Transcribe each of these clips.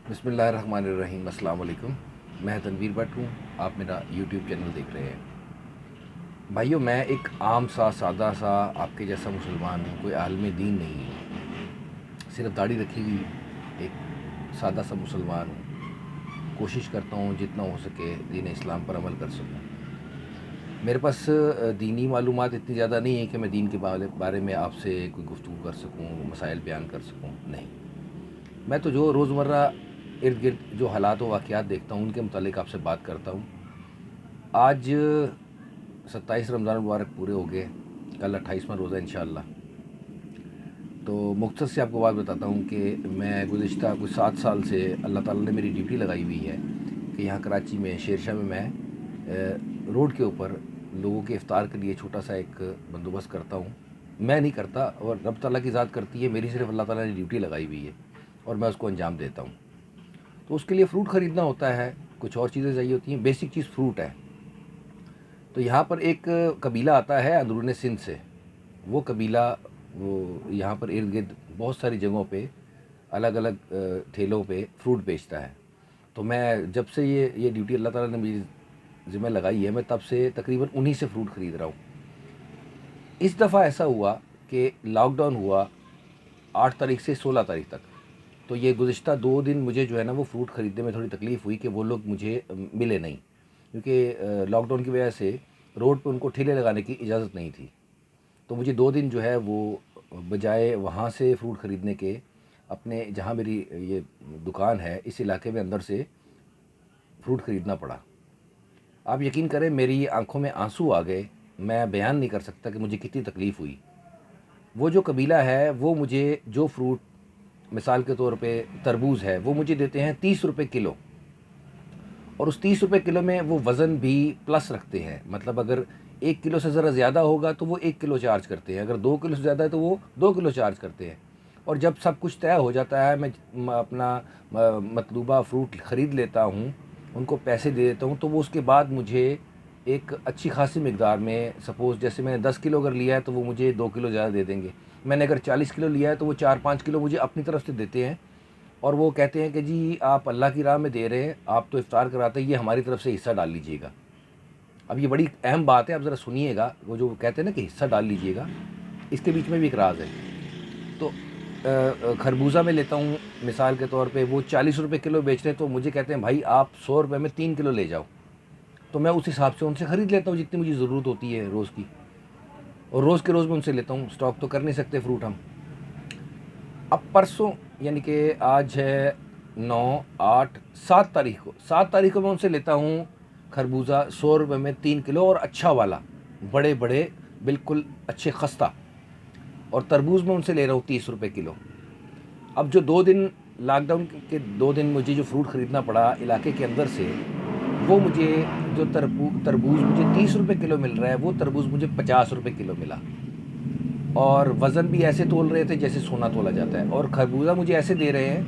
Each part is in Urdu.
بسم اللہ الرحمن الرحیم۔ السلام علیکم۔ میں تنویر بٹ ہوں، آپ میرا یوٹیوب چینل دیکھ رہے ہیں۔ بھائیو، میں ایک عام سا سادہ سا آپ کے جیسا مسلمان ہوں، کوئی عالم دین نہیں ہوں، صرف داڑھی رکھی ہوئی ایک سادہ سا مسلمان ہوں۔ کوشش کرتا ہوں جتنا ہو سکے دین اسلام پر عمل کر سکوں۔ میرے پاس دینی معلومات اتنی زیادہ نہیں ہے کہ میں دین کے بارے میں آپ سے کوئی گفتگو کر سکوں، مسائل بیان کر سکوں، نہیں۔ میں تو جو روزمرہ ارد گرد جو حالات و واقعات دیکھتا ہوں ان کے متعلق آپ سے بات کرتا ہوں۔ آج 27 رمضان المبارک پورے ہو گئے، کل 28واں روزہ انشاءاللہ۔ تو مختصر سے آپ کو بات بتاتا ہوں کہ میں گزشتہ کچھ 7 سال سے اللہ تعالیٰ نے میری ڈیوٹی لگائی ہوئی ہے کہ یہاں کراچی میں شیر شاہ میں روڈ کے اوپر لوگوں کے افطار کے لیے چھوٹا سا ایک بندوبست کرتا ہوں۔ میں نہیں کرتا، اور رب تعالیٰ کی ذات کرتی ہے، میری صرف اللہ تعالیٰ نے ڈیوٹی لگائی ہوئی ہے اور میں اس کو انجام دیتا ہوں۔ تو اس کے لیے فروٹ خریدنا ہوتا ہے، کچھ اور چیزیں چاہیے ہوتی ہیں، بیسک چیز فروٹ ہے۔ تو یہاں پر ایک قبیلہ آتا ہے اندرون سندھ سے، وہ قبیلہ وہ یہاں پر ارد گرد بہت ساری جگہوں پہ الگ الگ ٹھیلوں پہ فروٹ بیچتا ہے۔ تو میں جب سے یہ ڈیوٹی اللہ تعالیٰ نے میری ذمہ لگائی ہے، میں تب سے تقریباً انہی سے فروٹ خرید رہا ہوں۔ اس دفعہ ایسا ہوا کہ لاک ڈاؤن ہوا 8 تاریخ سے 16 تاریخ تک۔ تو یہ گزشتہ 2 دن مجھے جو ہے نا وہ فروٹ خریدنے میں تھوڑی تکلیف ہوئی کہ وہ لوگ مجھے ملے نہیں، کیونکہ لاک ڈاؤن کی وجہ سے روڈ پہ ان کو ٹھیلے لگانے کی اجازت نہیں تھی۔ تو مجھے 2 دن جو ہے وہ بجائے وہاں سے فروٹ خریدنے کے اپنے جہاں میری یہ دکان ہے اس علاقے میں اندر سے فروٹ خریدنا پڑا۔ آپ یقین کریں میری آنکھوں میں آنسو آ گئے، میں بیان نہیں کر سکتا کہ مجھے کتنی تکلیف ہوئی۔ وہ جو قبیلہ ہے وہ مجھے جو فروٹ، مثال کے طور پہ تربوز ہے، وہ مجھے دیتے ہیں 30 روپے کلو، اور اس 30 روپے کلو میں وہ وزن بھی پلس رکھتے ہیں۔ مطلب اگر 1 کلو سے ذرا زیادہ ہوگا تو وہ 1 کلو چارج کرتے ہیں، اگر 2 کلو سے زیادہ ہے تو وہ 2 کلو چارج کرتے ہیں۔ اور جب سب کچھ طے ہو جاتا ہے، میں اپنا مطلوبہ فروٹ خرید لیتا ہوں، ان کو پیسے دے دیتا ہوں، تو وہ اس کے بعد مجھے ایک اچھی خاصی مقدار میں، سپوز جیسے میں نے 10 کلو اگر لیا ہے تو وہ مجھے 2 کلو زیادہ دے دیں گے۔ میں نے اگر 40 کلو لیا ہے تو وہ 4-5 کلو مجھے اپنی طرف سے دیتے ہیں، اور وہ کہتے ہیں کہ جی آپ اللہ کی راہ میں دے رہے ہیں، آپ تو افطار کراتے ہیں، یہ ہماری طرف سے حصہ ڈال لیجئے گا۔ اب یہ بڑی اہم بات ہے، اب ذرا سنیے گا، وہ جو کہتے ہیں نا کہ حصہ ڈال لیجئے گا، اس کے بیچ میں بھی ایک راز ہے۔ تو خربوزہ میں لیتا ہوں مثال کے طور پہ، وہ 40 روپے کلو بیچ رہے ہیں، تو مجھے کہتے ہیں بھائی آپ 100 روپے میں 3 کلو لے جاؤ۔ تو میں اس حساب سے ان سے خرید لیتا ہوں جتنی مجھے ضرورت ہوتی ہے روز کی، اور روز کے روز میں ان سے لیتا ہوں، اسٹاک تو کر نہیں سکتے فروٹ ہم۔ اب پرسوں یعنی کہ آج ہے 9، 8، 7 تاریخ کو، 7 تاریخ کو میں ان سے لیتا ہوں خربوزہ 100 روپے میں 3 کلو، اور اچھا والا، بڑے بڑے بالکل اچھے خستہ۔ اور تربوز میں ان سے لے رہا ہوں 30 روپے کلو۔ اب جو 2 دن لاک ڈاؤن کے 2 دن مجھے جو فروٹ خریدنا پڑا علاقے کے اندر سے، وہ مجھے جو تربوز مجھے 30 روپے کلو مل رہا ہے، وہ تربوز مجھے 50 روپے کلو ملا، اور وزن بھی ایسے تول رہے تھے جیسے سونا تولا جاتا ہے۔ اور خربوزہ مجھے ایسے دے رہے ہیں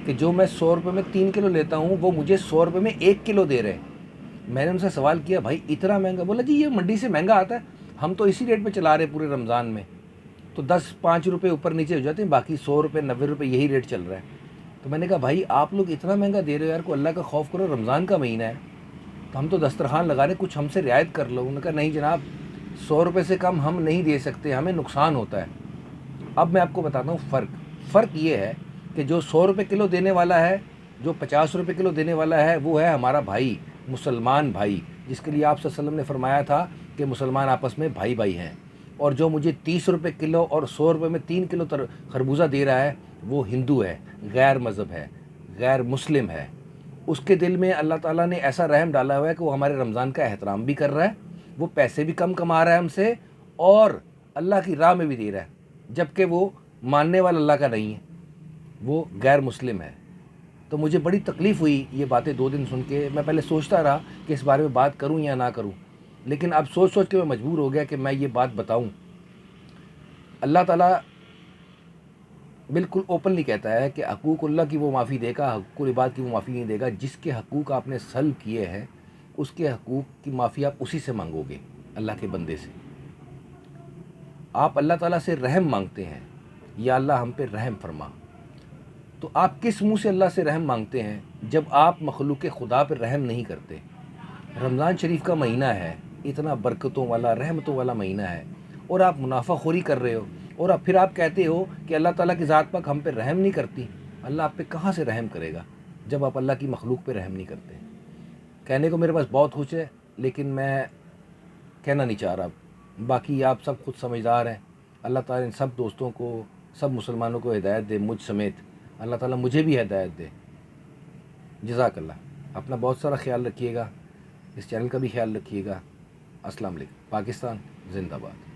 کہ جو میں 100 روپے میں 3 کلو لیتا ہوں، وہ مجھے 100 روپے میں 1 کلو دے رہے ہیں۔ میں نے ان سے سوال کیا بھائی اتنا مہنگا؟ بولا جی یہ منڈی سے مہنگا آتا ہے، ہم تو اسی ریٹ پہ چلا رہے پورے رمضان میں، تو 10-5 روپے اوپر نیچے ہو جاتے ہیں، باقی 100 روپے 90 روپے یہی ریٹ چل رہا ہے۔ تو میں نے کہا بھائی آپ لوگ اتنا مہنگا دے رہے ہو یار، کو اللہ کا خوف کرو، رمضان کا مہینہ ہے، تو ہم تو دسترخوان لگا رہے ہیں، کچھ ہم سے رعایت کر لو۔ انہوں نے کہا نہیں جناب، 100 روپے سے کم ہم نہیں دے سکتے، ہمیں نقصان ہوتا ہے۔ اب میں آپ کو بتاتا ہوں فرق یہ ہے کہ جو 100 روپے کلو دینے والا ہے، جو 50 روپے کلو دینے والا ہے، وہ ہے ہمارا بھائی، مسلمان بھائی، جس کے لیے آپ صلی اللہ علیہ وسلم نے فرمایا تھا کہ مسلمان آپس میں بھائی بھائی ہیں۔ اور جو مجھے 30 روپے کلو اور 100 روپے میں 3 کلو خربوزہ دے رہا ہے، وہ ہندو ہے، غیر مذہب ہے، غیر مسلم ہے۔ اس کے دل میں اللہ تعالیٰ نے ایسا رحم ڈالا ہوا ہے کہ وہ ہمارے رمضان کا احترام بھی کر رہا ہے، وہ پیسے بھی کم کما رہا ہے ہم سے، اور اللہ کی راہ میں بھی دے رہا ہے، جبکہ وہ ماننے والا اللہ کا نہیں ہے، وہ غیر مسلم ہے۔ تو مجھے بڑی تکلیف ہوئی یہ باتیں 2 دن سن کے۔ میں پہلے سوچتا رہا کہ اس بارے میں بات کروں یا نہ کروں، لیکن اب سوچ سوچ کے میں مجبور ہو گیا کہ میں یہ بات بتاؤں۔ اللہ تعالیٰ بالکل اوپنلی کہتا ہے کہ حقوق اللہ کی وہ معافی دے گا، حقوق العباد کی وہ معافی نہیں دے گا۔ جس کے حقوق آپ نے سلب کیے ہیں، اس کے حقوق کی معافی آپ اسی سے مانگو گے، اللہ کے بندے سے۔ آپ اللہ تعالیٰ سے رحم مانگتے ہیں، یا اللہ ہم پہ رحم فرما، تو آپ کس منہ سے اللہ سے رحم مانگتے ہیں جب آپ مخلوق خدا پر رحم نہیں کرتے؟ رمضان شریف کا مہینہ ہے، اتنا برکتوں والا رحمتوں والا مہینہ ہے، اور آپ منافع خوری کر رہے ہو، اور اب پھر آپ کہتے ہو کہ اللہ تعالیٰ کی ذات پاک ہم پہ رحم نہیں کرتی۔ اللہ آپ پہ کہاں سے رحم کرے گا جب آپ اللہ کی مخلوق پہ رحم نہیں کرتے؟ کہنے کو میرے پاس بہت کچھ ہے، لیکن میں کہنا نہیں چاہ رہا۔ باقی آپ سب خود سمجھدار ہیں۔ اللہ تعالیٰ ان سب دوستوں کو، سب مسلمانوں کو ہدایت دے، مجھ سمیت اللہ تعالیٰ مجھے بھی ہدایت دے۔ جزاک اللہ۔ اپنا بہت سارا خیال رکھیے گا، اس چینل کا بھی خیال رکھیے گا۔ السلام علیکم۔ پاکستان زندہ باد۔